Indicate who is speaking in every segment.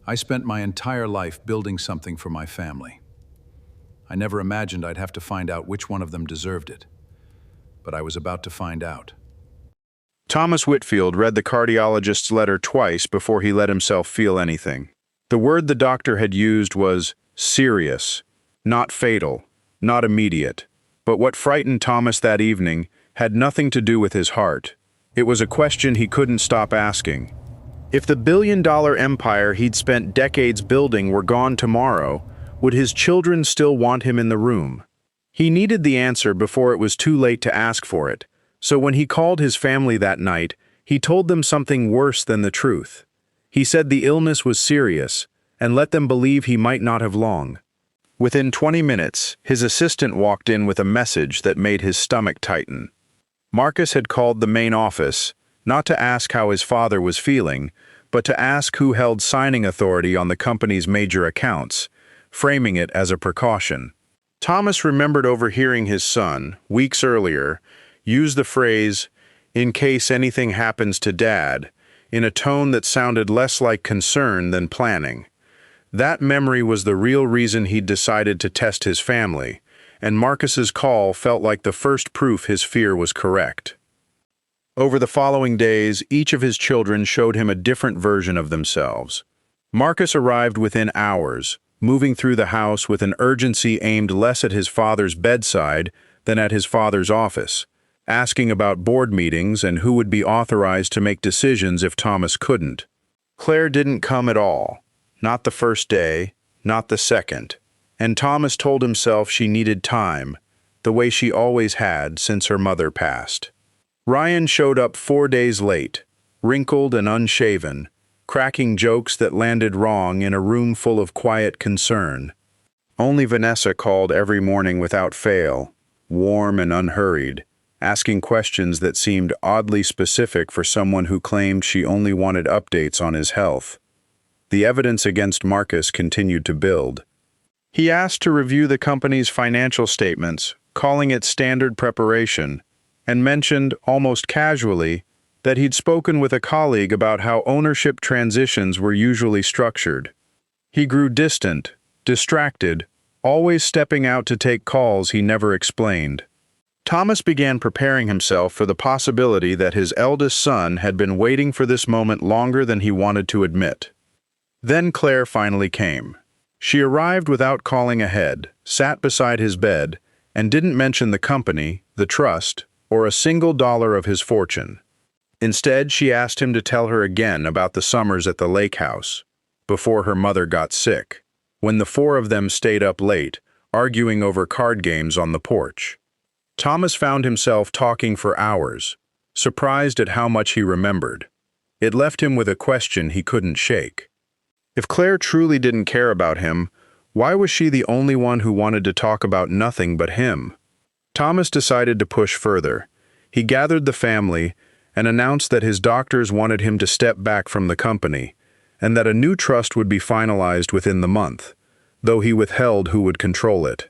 Speaker 1: I spent my entire life building something for my family. I never imagined I'd have to find out which one of them deserved it, but I was about to find out.
Speaker 2: Thomas Whitfield read the cardiologist's letter twice before he let himself feel anything. The word the doctor had used was serious, not fatal, not immediate. But what frightened Thomas that evening had nothing to do with his heart. It was a question he couldn't stop asking. If the billion-dollar empire he'd spent decades building were gone tomorrow, would his children still want him in the room? He needed the answer before it was too late to ask for it. So when he called his family that night, he told them something worse than the truth. He said the illness was serious, and let them believe he might not have long. Within 20 minutes, his assistant walked in with a message that made his stomach tighten. Marcus had called the main office, not to ask how his father was feeling, but to ask who held signing authority on the company's major accounts, framing it as a precaution. Thomas remembered overhearing his son, weeks earlier, use the phrase, "in case anything happens to Dad," in a tone that sounded less like concern than planning. That memory was the real reason he'd decided to test his family, and Marcus's call felt like the first proof his fear was correct. Over the following days, each of his children showed him a different version of themselves. Marcus arrived within hours, moving through the house with an urgency aimed less at his father's bedside than at his father's office, asking about board meetings and who would be authorized to make decisions if Thomas couldn't. Claire didn't come at all. Not the first day, not the second, and Thomas told himself she needed time, the way she always had since her mother passed. Ryan showed up 4 days late, wrinkled and unshaven, cracking jokes that landed wrong in a room full of quiet concern. Only Vanessa called every morning without fail, warm and unhurried, asking questions that seemed oddly specific for someone who claimed she only wanted updates on his health. The evidence against Marcus continued to build. He asked to review the company's financial statements, calling it standard preparation, and mentioned, almost casually, that he'd spoken with a colleague about how ownership transitions were usually structured. He grew distant, distracted, always stepping out to take calls he never explained. Thomas began preparing himself for the possibility that his eldest son had been waiting for this moment longer than he wanted to admit. Then Claire finally came. She arrived without calling ahead, sat beside his bed, and didn't mention the company, the trust, or a single dollar of his fortune. Instead, she asked him to tell her again about the summers at the lake house, before her mother got sick, when the four of them stayed up late, arguing over card games on the porch. Thomas found himself talking for hours, surprised at how much he remembered. It left him with a question he couldn't shake. If Claire truly didn't care about him, why was she the only one who wanted to talk about nothing but him? Thomas decided to push further. He gathered the family and announced that his doctors wanted him to step back from the company, and that a new trust would be finalized within the month, though he withheld who would control it.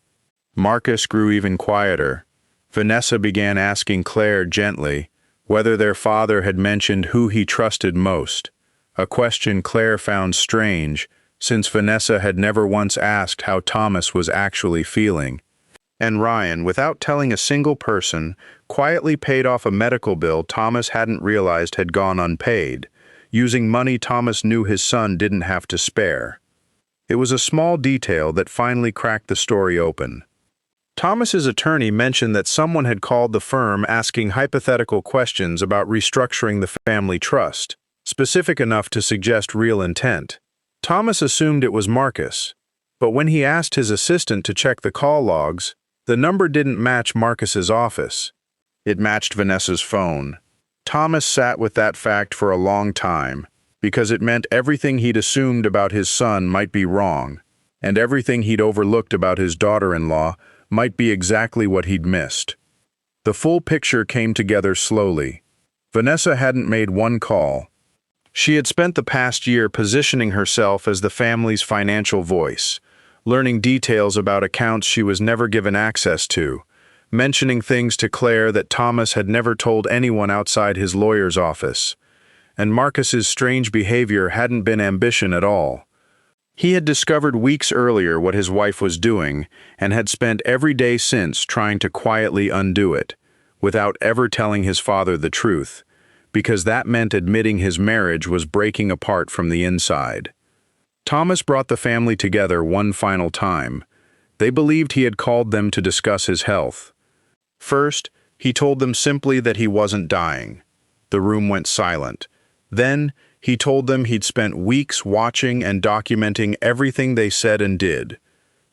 Speaker 2: Marcus grew even quieter. Vanessa began asking Claire gently whether their father had mentioned who he trusted most, a question Claire found strange, since Vanessa had never once asked how Thomas was actually feeling. And Ryan, without telling a single person, quietly paid off a medical bill Thomas hadn't realized had gone unpaid, using money Thomas knew his son didn't have to spare. It was a small detail that finally cracked the story open. Thomas's attorney mentioned that someone had called the firm asking hypothetical questions about restructuring the family trust, specific enough to suggest real intent. Thomas assumed it was Marcus, but when he asked his assistant to check the call logs, the number didn't match Marcus's office. It matched Vanessa's phone. Thomas sat with that fact for a long time, because it meant everything he'd assumed about his son might be wrong, and everything he'd overlooked about his daughter-in-law might be exactly what he'd missed. The full picture came together slowly. Vanessa hadn't made one call. She had spent the past year positioning herself as the family's financial voice, learning details about accounts she was never given access to, mentioning things to Claire that Thomas had never told anyone outside his lawyer's office. And Marcus's strange behavior hadn't been ambition at all, He had discovered weeks earlier what his wife was doing and had spent every day since trying to quietly undo it, without ever telling his father the truth, because that meant admitting his marriage was breaking apart from the inside. Thomas brought the family together one final time. They believed he had called them to discuss his health. First, he told them simply that he wasn't dying. The room went silent. Then, he told them he'd spent weeks watching and documenting everything they said and did.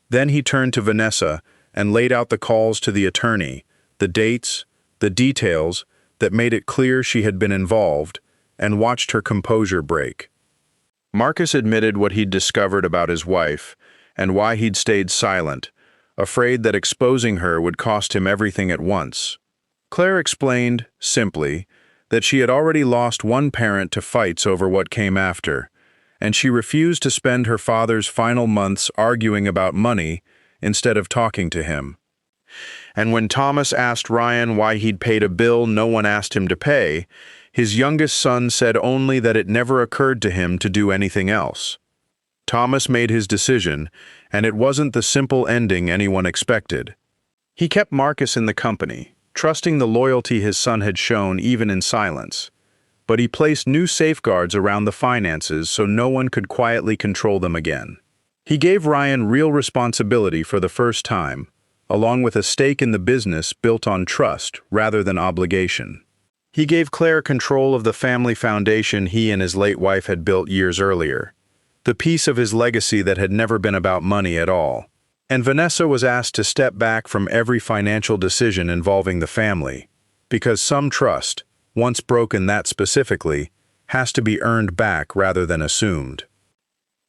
Speaker 2: Then he turned to Vanessa and laid out the calls to the attorney, the dates, the details that made it clear she had been involved, and watched her composure break. Marcus admitted what he'd discovered about his wife and why he'd stayed silent, afraid that exposing her would cost him everything at once. Claire explained, simply, that she had already lost one parent to fights over what came after, and she refused to spend her father's final months arguing about money instead of talking to him. And when Thomas asked Ryan why he'd paid a bill no one asked him to pay, his youngest son said only that it never occurred to him to do anything else. Thomas made his decision, and it wasn't the simple ending anyone expected. He kept Marcus in the company, trusting the loyalty his son had shown even in silence. But he placed new safeguards around the finances so no one could quietly control them again. He gave Ryan real responsibility for the first time, along with a stake in the business built on trust rather than obligation. He gave Claire control of the family foundation he and his late wife had built years earlier, the piece of his legacy that had never been about money at all. And Vanessa was asked to step back from every financial decision involving the family, because some trust, once broken that specifically, has to be earned back rather than assumed.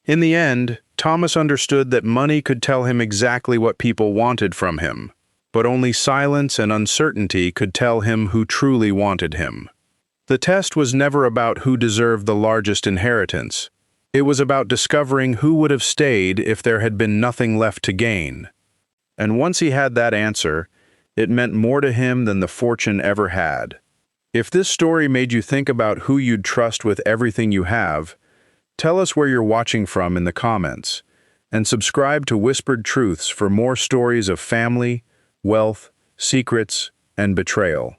Speaker 2: In the end, Thomas understood that money could tell him exactly what people wanted from him, but only silence and uncertainty could tell him who truly wanted him. The test was never about who deserved the largest inheritance. It was about discovering who would have stayed if there had been nothing left to gain. And once he had that answer, it meant more to him than the fortune ever had. If this story made you think about who you'd trust with everything you have, tell us where you're watching from in the comments, and subscribe to Whispered Truths for more stories of family, wealth, secrets, and betrayal.